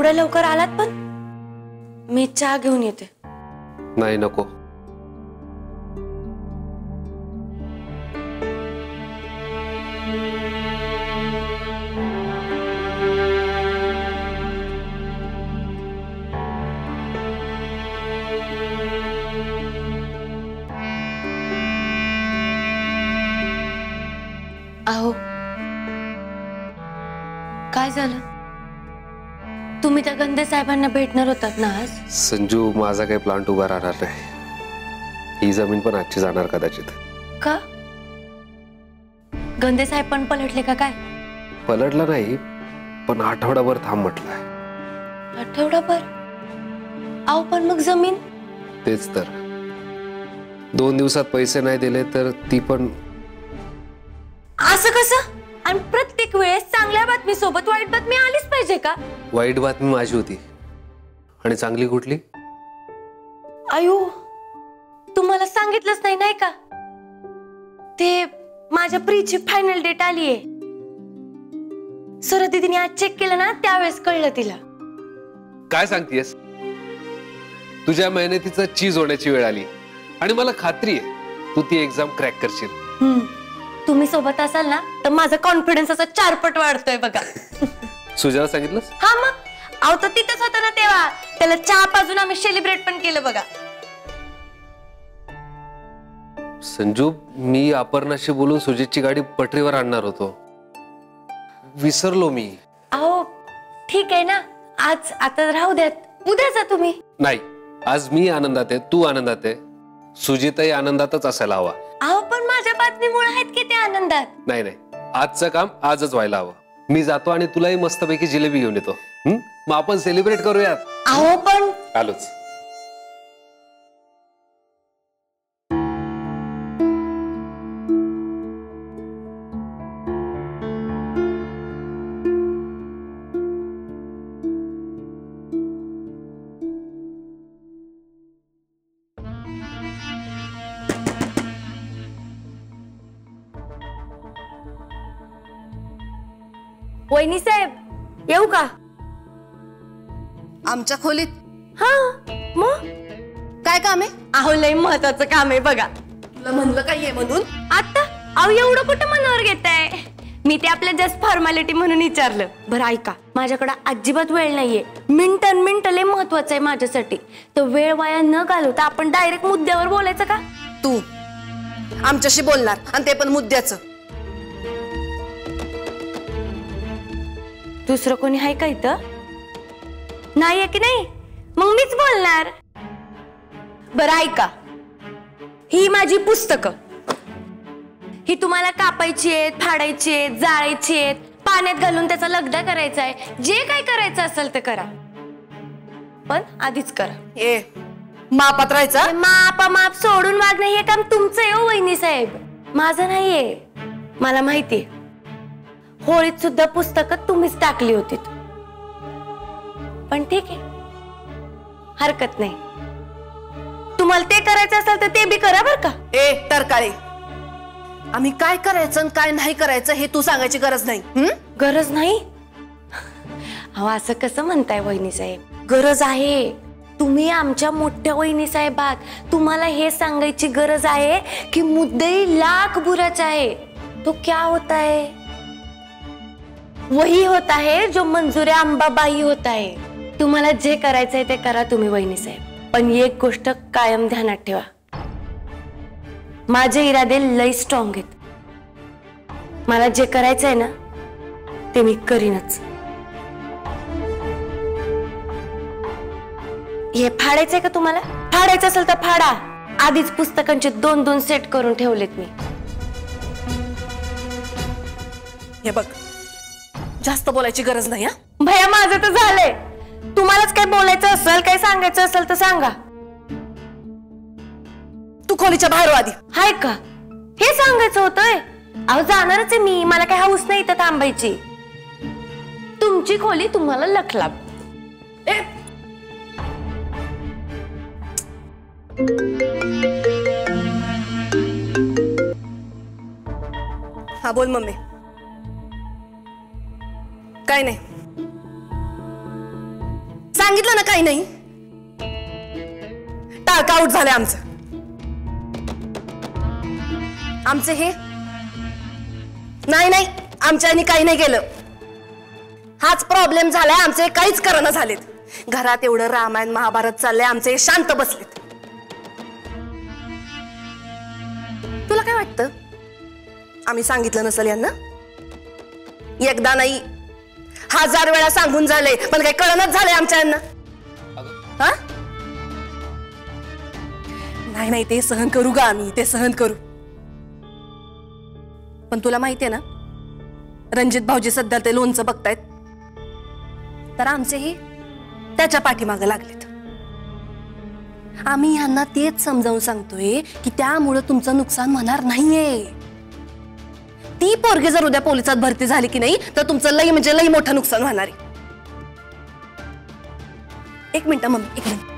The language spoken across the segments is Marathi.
एवढ्या लवकर आलात पण? मी चहा घेऊन येते. नाही नको. अहो काय झालं? तुम्ही त्या गंदे साहेबांना भेटणार होतात ना आज? संजू, माझा काही प्लांट उभा राहणार नाही. ही जमीन पण आजची जाणार कदाचित. का? गंदे साहेब पण पलटले का काय? पलटला नाही, पण आठवडाभर थांब म्हटलाय. आठवडाभर? अहो पण मग जमीन? तेच तर. 2 दिवसात पैसे नाही दिले तर ती पण. असं कसं? आणि प्रत्येक वेळेस चांगल्या बातमी सोबत वाईट बातमी आलीच पाहिजे का? वाईट बातमी माझी होती आणि चांगली कुठली? आयु, तुम्हाला सांगितलंच नाही नाही का? ते माझ्या प्रीची फायनल डेट आलीये. सर दीदीने आज चेक केलं ना, त्यावेळेस कळलं तिला. काय सांगतेस? तुझ्या मेहनतीचं चीज होण्याची वेळ आली आणि मला खात्री आहे तू ती एक्झाम क्रॅक करशील. तुम्ही सोबत असाल ना तर माझा कॉन्फिडन्स असा 4 पट वाढतोय बघा. सुजाला सांगितलंस? हा मग. अहो तो तिथंच होता ना तेव्हा. त्याला चहा पाजून आम्ही सेलिब्रेट पण केलं बघा. संजू, मी अपर्णाशी बोलून सुजितची गाडी पटरीवर आणणार होतो. विसरलो मी. अहो ठीक आहे ना, आज आता राहू द्यात, उद्या जा तुम्ही. नाही, आज मी आनंदात आहे, तू आनंदात आहे, सुजितही आनंदातच असायला हवा. अहो पण माझ्या बातमीमुळे आहेत की ते आनंदात. नाही नाही, आजचं काम आजच व्हायला हवं. मी जातो आणि तुलाही मस्तपैकी जिलेबी घेऊन येतो. मग आपण सेलिब्रेट करूयात. अहो पण. आलोच. वहिनी साहेब, येऊ का? आमच्या खोलीत? हा मग काय काम आहे? अहो लय महत्वाचं काम आहे बघा. तुला म्हणलं काय आहे म्हणून? आता अहो एवढं कुठं मनावर घेताय? मी ते आपल्या जस्ट फॉर्मॅलिटी म्हणून विचारलं. बरं ऐका, माझ्याकडे अजिबात वेळ नाहीये. मिनिट लय महत्वाचं आहे माझ्यासाठी. तर वेळ वाया न घालवता आपण डायरेक्ट मुद्द्यावर बोलायचं का? तू आमच्याशी बोलणार आणि ते पण मुद्द्याचं. दुसरं कोणी आहे का इथं? नाहीये की नाही? मग मीच बोलणार. बरं ऐका, ही माझी पुस्तकं. ही तुम्हाला कापायची आहेत, फाडायची आहेत, जाळायची आहेत, पाण्यात घालून त्याचा लगदा करायचा आहे. जे काय करायचं असेल ते करा, पण आधीच करा. ए मापात राहायचं. माप सोडून वागणं हे काम तुमचं आहे हो वहिनी साहेब, माझं नाहीये. मला माहितीये, होळीत सुद्धा पुस्तकं तुम्हीच टाकली होती. पण ठीक आहे, हरकत नाही. तुम्हाला ते करायचं असेल तर ते बी करा बर का. ए तरकाळे, आम्ही काय करायचं आणि काय नाही करायचं हे तू सांगायची गरज नाही. गरज नाही? अहो असं कसं म्हणताय वहिनी साहेब? गरज आहे. तुम्ही आमच्या मोठ्या वहिनी साहेब आहात. तुम्हाला हे सांगायची गरज आहे की मुद्दे लाख बुराच आहे. तो क्या होता है? वही होता है जो मंजुरे अंबाबाई होता है. तुम्हाला जे करायचंय ते करा तुम्ही वहिनी साहेब, पण एक गोष्ट कायम ध्यानात ठेवा, माझे इरादे लय स्ट्रॉंग आहेत. मला जे करायचंय ना ते मी करीनच. हे फाडायचंय का तुम्हाला? फाडायचं असेल तर फाडा. आधीच पुस्तकांचे 2-2 सेट करून ठेवलेत मी. हे बघ, जास्त बोलायची गरज नाही. भैया माझं तर झालंय. तुम्हालाच काय बोलायचं असेल, काय सांगायचं असेल तर सांगा. तू खोलीच्या बाहेर आधी. हाय का? हे सांगायचं होतंय. अहो जाणारच आहे मी, मला काय हाऊस नाही इथं थांबायची. तुमची खोली तुम्हाला लखलाप. हा बोल मम्मी. काय नाही, सांगितलं ना काही नाही. टाळका आउट झालंय आमचे हे नाही आमच्यानी काही नाही केलं. हाच प्रॉब्लेम झालाय. आमचे काहीच करणं झालेत. घरात एवढं रामायण महाभारत चाललंय, आमचे शांत बसलेत. तुला काय वाटतं आम्ही सांगितलं नसेल यांना? एकदा नाही 1000 वेळा सांगून झाले, पण काही कळणच झालंय आमच्या यांना. हा नाही ते सहन करू का आम्ही? ते सहन करू. पण तुला माहितीये ना, रणजित भाऊजी सध्या ते लोणचं बघतायत, तर आमचेही त्याच्या पाठीमागे लागलेत. आम्ही यांना तेच समजावून सांगतोय की त्यामुळे तुमचं नुकसान होणार नाहीये. ती पोरगी जर उद्या पोलिसात भरती झाली की नाही, तर तुमचं लई म्हणजे लई मोठं नुकसान होणार आहे. एक मिनिट मम्मी, एक मिनिट.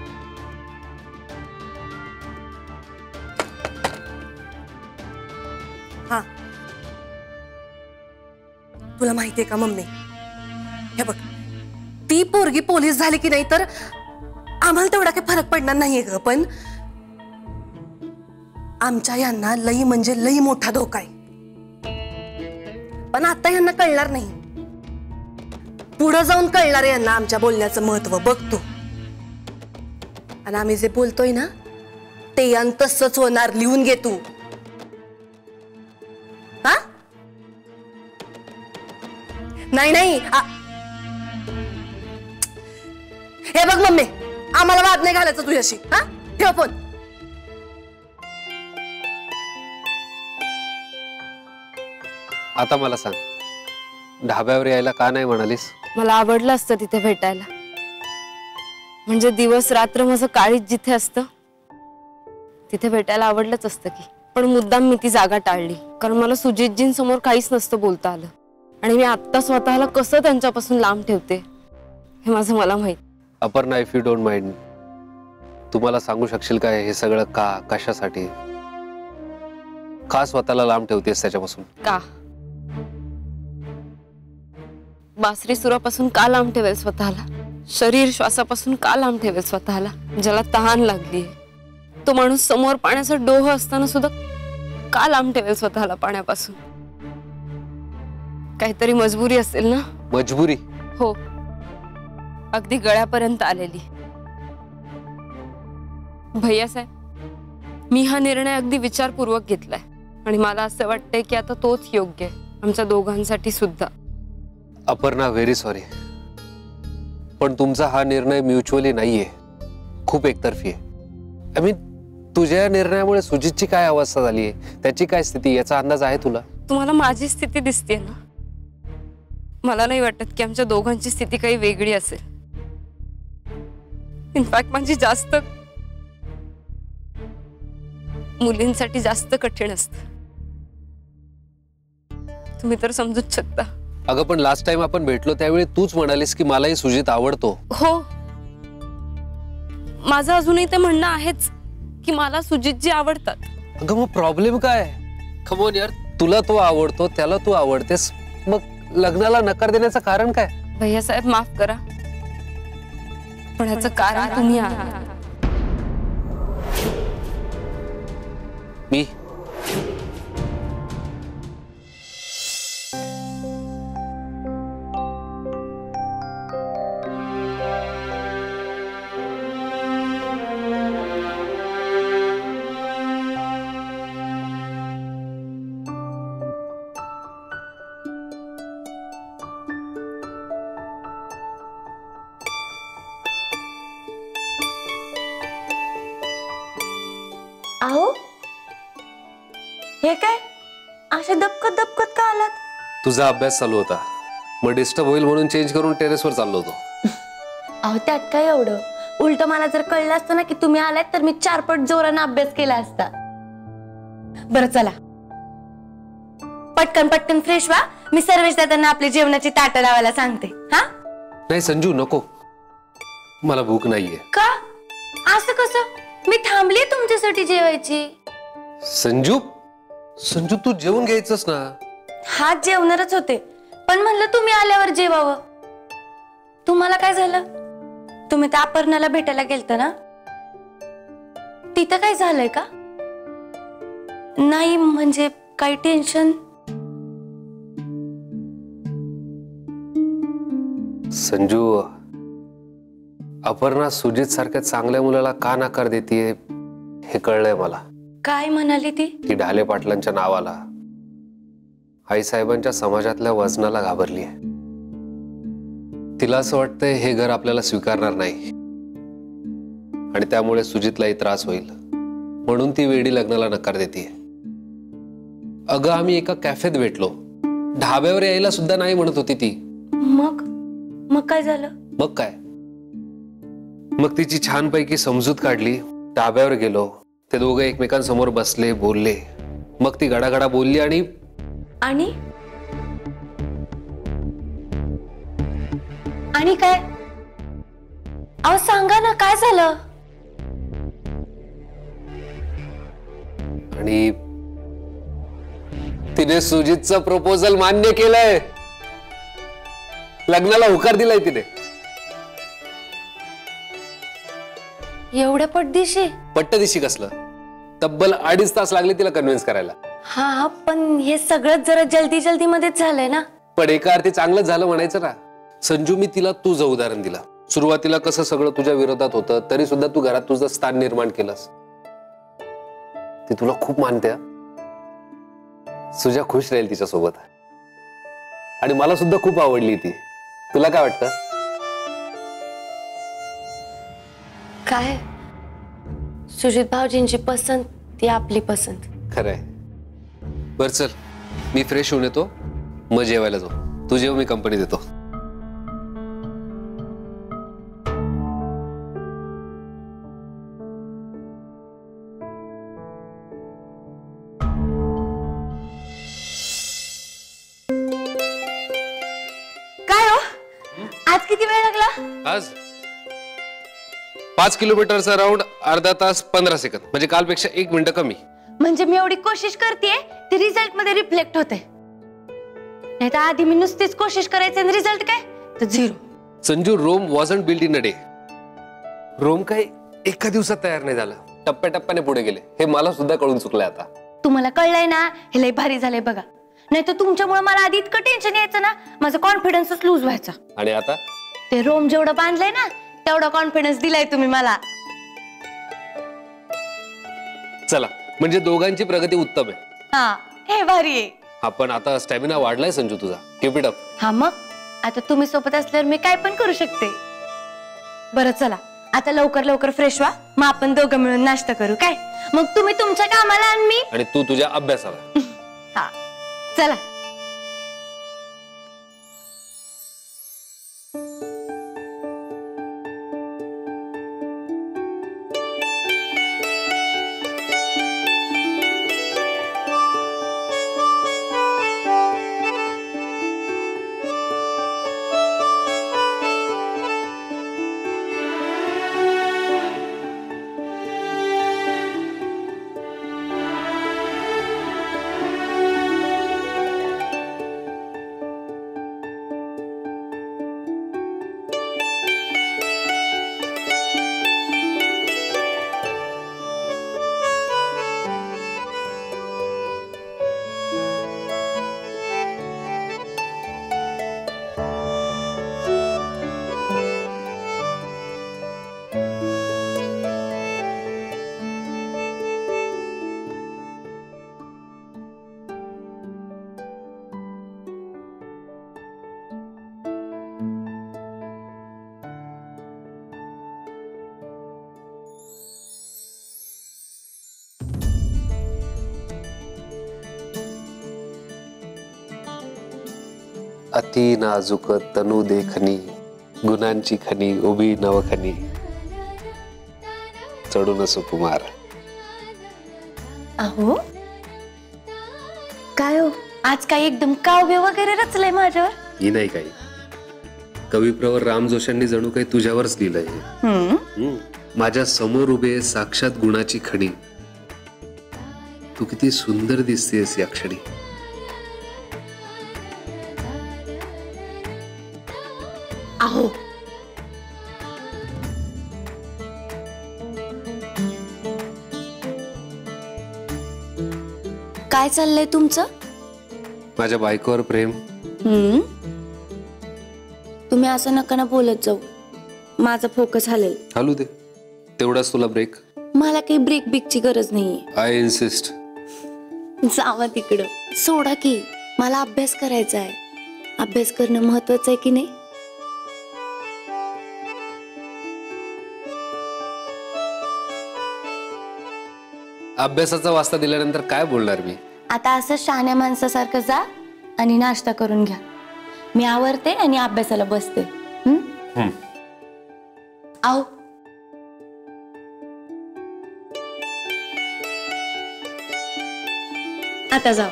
हा, तुला माहितीये का मम्मी, हे बघ, ती पोरगी पोलीस झाली की नाही तर आम्हाला तेवढा काही फरक पडणार नाहीये ग, पण आमच्या यांना लई म्हणजे लई मोठा धोका आहे. पण आता यांना कळणार नाही, पुढे जाऊन कळणार आहे यांना आमच्या बोलण्याचं महत्व. बघ तू, आणि आम्ही जे बोलतोय ना ते यान तसंच होणार. लिहून घे तू. हा नाही हे बघ मम्मी, आम्हाला वाद नाही घालायचं तुझ्याशी. हा, ठेव फोन. आता मला सांग, ढाब्यावर यायला का नाही म्हणालीस? मला आवडलं असतं तिथे भेटायला. म्हणजे दिवस रात्र माझं काळीच जिथे असतं तिथे भेटायला आवडलंच असतं की. पण मुद्दाम मी ती जागा टाळली, कारण मला सुजितजींसमोर काहीच नसतं बोलता आलं. आणि मी आत्ता स्वतःला कसं त्यांच्यापासून लांब ठेवते हे माझं मला माहित. Aparna, if you don't mind, तुम्हाला सांगू शकशील काय हे सगळं का, कशासाठी, का स्वतःला लांब ठेवतेस त्याच्यापासून? का बासरी सुरापासून का लांब ठेवेल स्वतःला? शरीर श्वासापासून का लांब ठेवेल स्वतःला? ज्याला तहान लागली, तो माणूस समोर पाण्याचा डोह असताना सुद्धा का लांब ठेवेल स्वतःला पाण्यापासून? काहीतरी मजबुरी असेल ना. मजबुरी? हो, अगदी गळ्यापर्यंत आलेली. भैयासाहेब, मी हा निर्णय अगदी विचारपूर्वक घेतलाय आणि मला असं वाटतंय की आता तोच योग्य आहे आमच्या दोघांसाठी सुद्धा. अपर्णा, व्हेरी सॉरी, पण तुमचा हा निर्णय म्युच्युअली नाहीये, खूप एकतर्फी आहे. आय मीन, तुझ्या निर्णयामुळे सुजितची काय अवस्था झाली आहे, त्याची काय स्थिती, याचा अंदाज आहे तुला? तुम्हाला माझी स्थिती दिसते ना. मला नाही वाटत की आमच्या दोघांची स्थिती काही वेगळी असेल. इनफॅक्ट माझी जास्त, मुलींसाठी जास्त कठीण असतं. तुम्ही तर समजूच शकता. अगं, पण लास्ट टाइम आपण भेटलो त्यावेळी तूच म्हणालीस की मलाही सुजित आवडतो. हो, माझं अजूनही ते म्हणणं आहेच की मला सुजितजी आवडतात. अगं, मग प्रॉब्लेम काय? कम ऑन यार, तुला तो आवडतो, त्याला तू आवडतेस, मग लग्नाला नकार देण्याचं कारण काय? भैयासाहेब, माफ करा, पण ह्याचं कारण तुम्ही आहात. मी? अहो, हे काय अशा दबकत दबकत का आलात? तुझा अभ्यास चालू होता, मग डिस्टर्ब होईल म्हणून चेंज करून टेरेसवर चाललो होतो. अहो, त्यात काय एवढं? उलट मला जर कळलं असतं ना की तुम्ही आलात तर मी 4 पट जोरानं अभ्यास केला असता. बरं, चला पटकन पटकन फ्रेश व्हा. मी सर्वेश दादांना आपली जेवणाची ताटं लावायला सांगते. हा? नाही संजू, नको, मला भूक नाहीये. का? असं कसं? मी थांबली तुमच्यासाठी जेवायची. संजू, संजू, तू जेवून घ्यायचंस ना. हात जेवणारच होते, पण म्हणलं तुम्ही आल्यावर जेवावं. तुम्हाला काय झालं? तुम्ही त्या अपर्णाला भेटायला गेलत ना, तिथं काय झालंय का? नाही म्हणजे काही टेन्शन? संजू, अपर्णा सुजित सारख्या चांगल्या मुलाला का नकार देतीये हे कळलंय मला. काय म्हणाली ती? ती ढाले पाटलांच्या नावाला, आईसाहेबांच्या समाजातल्या वजनाला घाबरली आहे. तिला असं वाटतंय हे घर आपल्याला स्वीकारणार नाही आणि त्यामुळे सुजितलाही त्रास होईल, म्हणून ती वेडी लग्नाला नकार देते. अगं आम्ही एका कॅफेत भेटलो, ढाब्यावर यायला सुद्धा नाही म्हणत होती ती. मग काय झालं? मग काय, मग तिची छानपैकी समजूत काढली, ढाब्यावर गेलो, ते दोघं एकमेकांसमोर बसले, बोलले, मग ती गडागडा बोलली आणि आणि काय? अहो सांगा ना, काय झालं? आणि तिने सुजितचं प्रपोजल मान्य केलंय, लग्नाला होकार दिलाय तिने. एवढ्या पट्टदिशी कसलं, तब्बल 2.5 तास लागले तिला कन्व्हिन्स करायला. हा, पण हे सगळं जरा जल्दी मध्येच झालंय ना. पण एका अर्थी चांगलं झालं म्हणायचं ना. संजू, मी तिला तुझं उदाहरण दिलं. सुरुवातीला कसं सगळं तुझ्या विरोधात होतं, तरी सुद्धा तू घरात तुझं स्थान निर्माण केलंस. ती तुला खूप मानते. सुजा खुश राहील तिच्या सोबत, आणि मला सुद्धा खूप आवडली ती. तुला काय वाटतं? काय, सुजित भाऊजींची पसंत ती आपली पसंत. खरंय. बर चल, मी फ्रेश होऊन येतो, मग जेवायला जाऊ. तू जेव, मी कंपनी देतो. काय हो, आज किती वेळ लागला? आज 5 किलोमीटरचा राऊंड अर्धा तास 15 सेकंद, म्हणजे कालपेक्षा 1 मिनिट कमी. म्हणजे मी एवढी कोशिश करतेय, ती रिझल्ट मध्ये रिफ्लेक्ट होते. नाही तर आधी मी नुसतीच कोशिश करायची आणि रिझल्ट काय तर 0. Sanju, Rome wasn't built in a day. Rome काय एका दिवसात तयार नाही झालं, टप्प्याटप्प्याने पुढे गेले. हे मला सुद्धा कळून चुकलंय आता. तुम्हाला कळलंय ना, हे लय भारी झालंय बघा. नाही तर तुमच्यामुळे मला आधी इतकं टेन्शन यायचं ना, माझा कॉन्फिडन्सच लूज व्हायचा. आणि आता ते रोम जेवढं बांधलंय ना, तेवढा कॉन्फिडन्स दिलाय तुम्ही मला. चला, म्हणजे दोघांची प्रगती उत्तम आहे. हा, हे भारी आहे. हा, पण आता स्टॅमिना वाढलाय संजू तुझा. Keep it up. हा, मग आता तुम्ही सोबत असल्यावर मी काय पण करू शकते. बरं चला, आता लवकर फ्रेश व्हा, मग आपण दोघं मिळून नाश्ता करू. काय मग, तुम्ही तुमच्या कामाला आणि तू तुझ्या अभ्यासाला. हा, चला. अति नाजूक तनु देखणी, गुणांची खनी उभी नवखनी, चढून सुकुमार. अहो काय हो, आज काय एकदम काव्य वगैरे रचलंय माझ्यावर? ही नाही काही, कविप्रवर राम जोशांनी जणू काही तुझ्यावरच लिहिलंय. माझ्या समोर उभे साक्षात गुणाची खणी, तू किती सुंदर दिसतेस या क्षणी. अहो काय चाललंय तुमचं? माझ्या बायकोवर प्रेम. तुम्ही असं नका ना बोलत जाऊ, माझा फोकस हलेल. हलू दे, तेवढाच तुला ब्रेक. मला काही ब्रेक बिकची गरज नाहीये. I insist. जावा तिकडं, सोडा की. मला अभ्यास करायचा आहे. अभ्यास करणं महत्वाचं आहे की नाही? अभ्यासाचा वास्ता दिल्यानंतर काय बोलणार मी? आता असं शहाण्या माणसासारखं जा आणि नाश्ता करून घ्या. मी आवरते आणि अभ्यासाला बसते. आओ. आता जाऊ.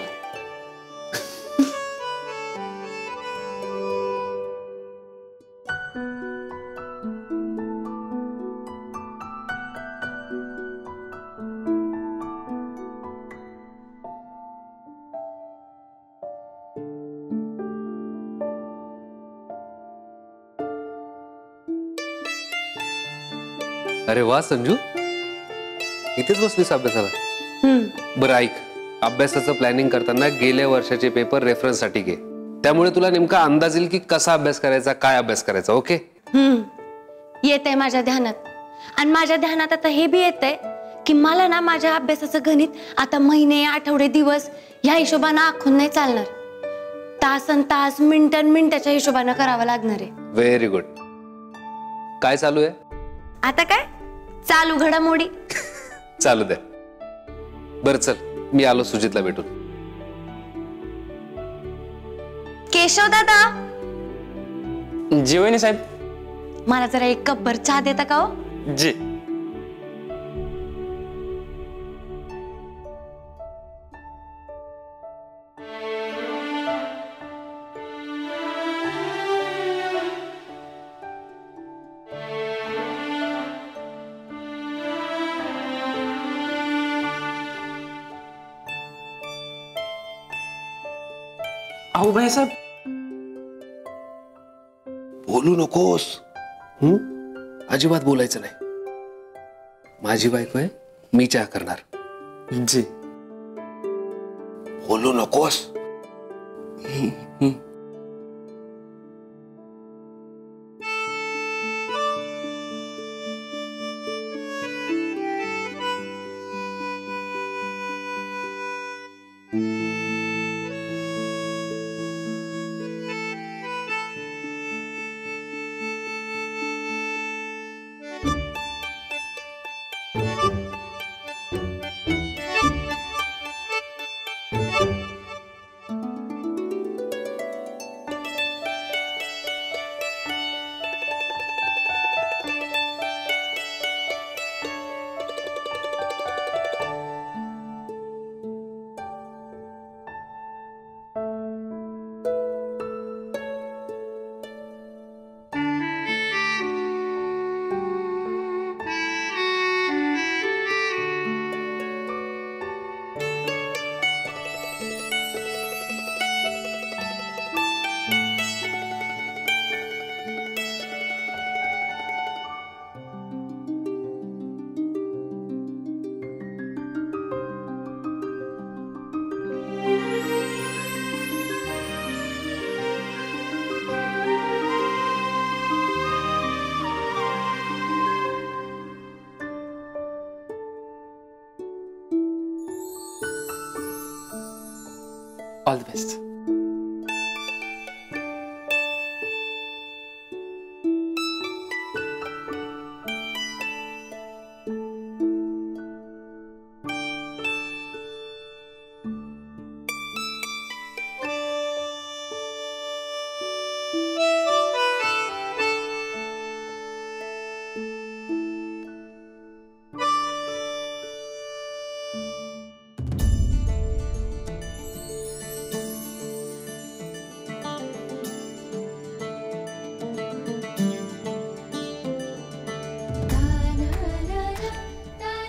अरे वा संजू, इथेच बसलीस अभ्यासाला? बरं ऐक, अभ्यासाचं प्लॅनिंग करताना गेल्या वर्षाचे पेपर रेफरन्स साठी घे. त्यामुळे तुला नेमका अंदाज येईल की कसा अभ्यास करायचा, काय अभ्यास करायचा. ओके? येत आहे माझ्या ध्यानात. आणि माझ्या ध्यानात आता हे बी येत आहे की मला ना माझ्या अभ्यासाचं गणित आता महिने, आठवडे, दिवस ह्या हिशोबानं आखून नाही चालणार. तासन तास, मिनिटन मिनिटाच्या हिशोबानं करावं लागणार आहे. Very good. काय चालू आहे आता? काय चालू घडामोडी? चालू दे. बरं चल, मी आलो सुजितला भेटून. केशव दादा, जीवनी साहेब, मला जरा एक कपभर चहा देता का हो? जी. अहो भाई साहेब, बोलू नकोस. अजिबात बोलायचं नाही. माझी बायको आहे, मी चहा करणार. जी. बोलू नकोस. All the best.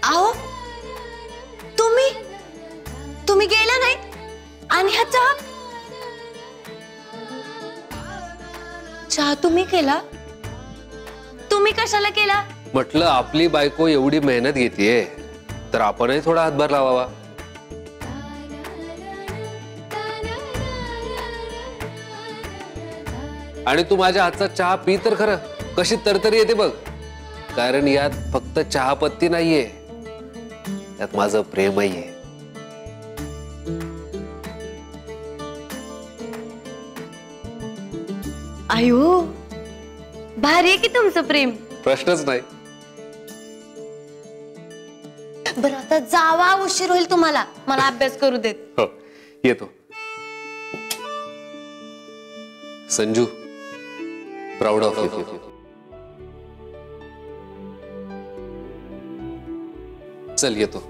आओ, तुम्ही गेला नाही आणि हा चहा तुम्ही केला? तुम्ही कशाला केला? म्हटलं आपली बायको एवढी मेहनत घेतीये तर आपणही थोडा हातभार लावावा. आणि तू माझ्या हातचा चहा पी तर खरं, कशी तरतरी येते बघ. कारण यात फक्त चहापत्ती नाहीये, यात माझं प्रेमही आहे. आयो, भारी आहे की तुमचं प्रेम. प्रश्नच नाही. बरं आता जावा, उशीर होईल तुम्हाला. मला अभ्यास करू देत. हो, येतो. Sanju, proud of you. चल येतो.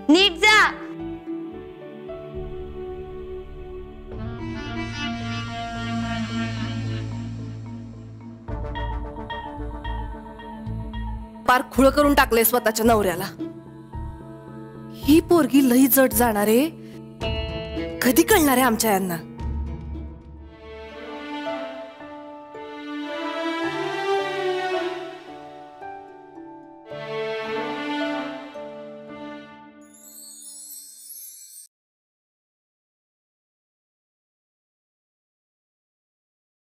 नीट जा. पार खुळ करून टाकले स्वतःच्या नवऱ्याला. ही पोरगी लई जड जाणार आहे. कधी कळणार आहे आमच्या यांना?